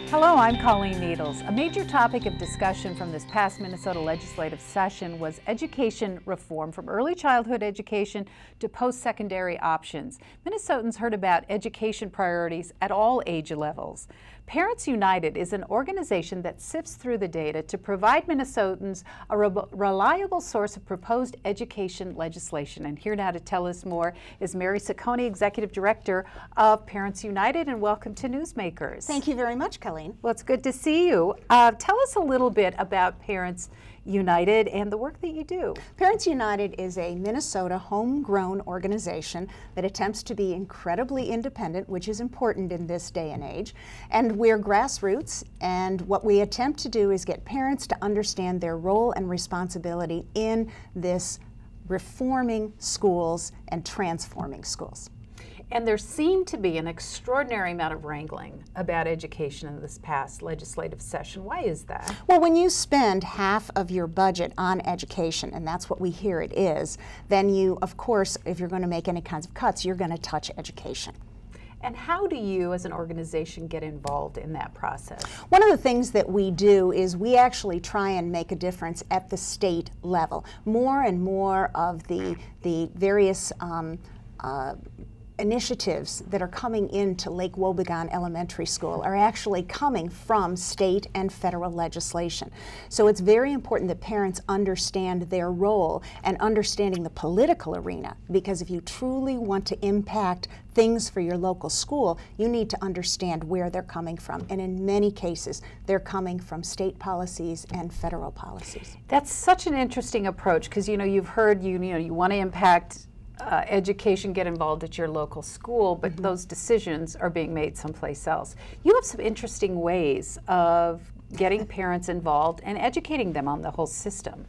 Hello, I'm Colleen Needles. A major topic of discussion from this past Minnesota legislative session was education reform, from early childhood education to post-secondary options. Minnesotans heard about education priorities at all age levels. Parents United is an organization that sifts through the data to provide Minnesotans a reliable source of proposed education legislation. And here now to tell us more is Mary Ciccone, Executive Director of Parents United, and welcome to Newsmakers. Thank you very much, Colleen. Well, it's good to see you. Tell us a little bit about Parents United and the work that you do. Parents United is a Minnesota homegrown organization that attempts to be incredibly independent, which is important in this day and age. And we're grassroots, and what we attempt to do is get parents to understand their role and responsibility in this reforming schools and transforming schools. And there seemed to be an extraordinary amount of wrangling about education in this past legislative session. Why is that? Well, when you spend half of your budget on education, and that's what we hear it is, then you, of course, if you're going to make any kinds of cuts, you're going to touch education. And how do you as an organization get involved in that process? One of the things that we do is we actually try and make a difference at the state level. More and more of the various initiatives that are coming into Lake Wobegon Elementary School are actually coming from state and federal legislation. So it's very important that parents understand their role and understanding the political arena, because if you truly want to impact things for your local school, you need to understand where they're coming from. And in many cases, they're coming from state policies and federal policies. That's such an interesting approach, because you've heard you want to impact education, get involved at your local school, but those decisions are being made someplace else. You have some interesting ways of getting parents involved and educating them on the whole system.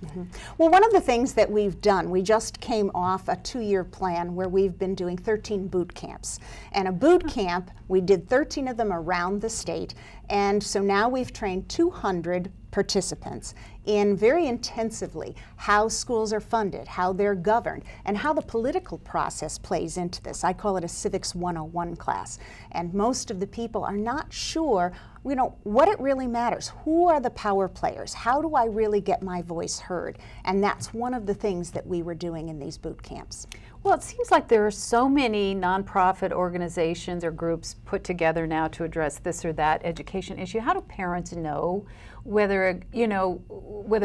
Well, one of the things that we've done, we just came off a 2-year plan where we've been doing 13 boot camps. And a boot camp, we did 13 of them around the state, and so now we've trained 200 participants in very intensively how schools are funded, how they're governed, and how the political process plays into this. I call it a Civics 101 class. And most of the people are not sure, what it really matters. Who are the power players? How do I really get my voice heard? And that's one of the things that we were doing in these boot camps. Well, it seems like there are so many nonprofit organizations or groups put together now to address this or that education issue. How do parents know whether a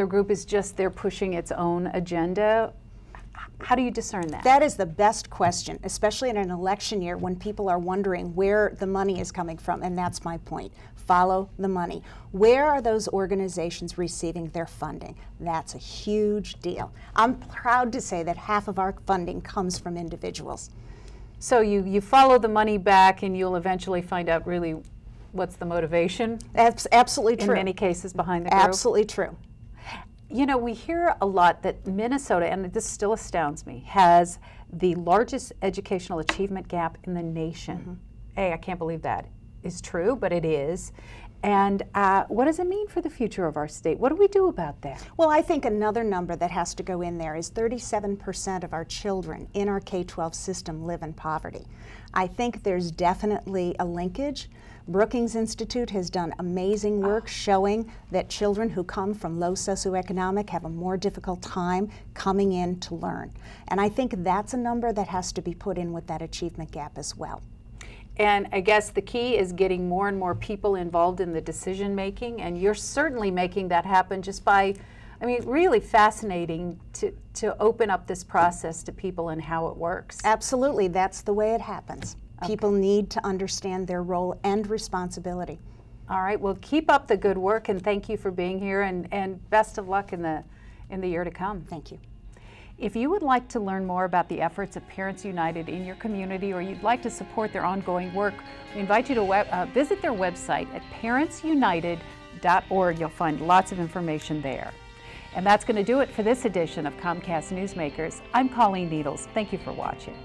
group is just there pushing its own agenda? How do you discern that? That is the best question, especially in an election year when people are wondering where the money is coming from, and that's my point. Follow the money. Where are those organizations receiving their funding? That's a huge deal. I'm proud to say that half of our funding comes from individuals. So you follow the money back, and you'll eventually find out really what's the motivation? That's absolutely true. In many cases behind the group? Absolutely true. We hear a lot that Minnesota, and this still astounds me, has the largest educational achievement gap in the nation. Hey, I can't believe that is true, but it is. And what does it mean for the future of our state? What do we do about that? Well, I think another number that has to go in there is 37% of our children in our K-12 system live in poverty. I think there's definitely a linkage. Brookings Institute has done amazing work showing that children who come from low socioeconomic have a more difficult time coming in to learn. And I think that's a number that has to be put in with that achievement gap as well. And I guess the key is getting more and more people involved in the decision making, and you're certainly making that happen just by, really fascinating to open up this process to people and how it works. Absolutely, that's the way it happens. People need to understand their role and responsibility. All right, well, keep up the good work, and thank you for being here, and best of luck in the year to come. Thank you. If you would like to learn more about the efforts of Parents United in your community, or you'd like to support their ongoing work, we invite you to visit their website at parentsunited.org. You'll find lots of information there. And that's going to do it for this edition of Comcast Newsmakers. I'm Colleen Needles. Thank you for watching.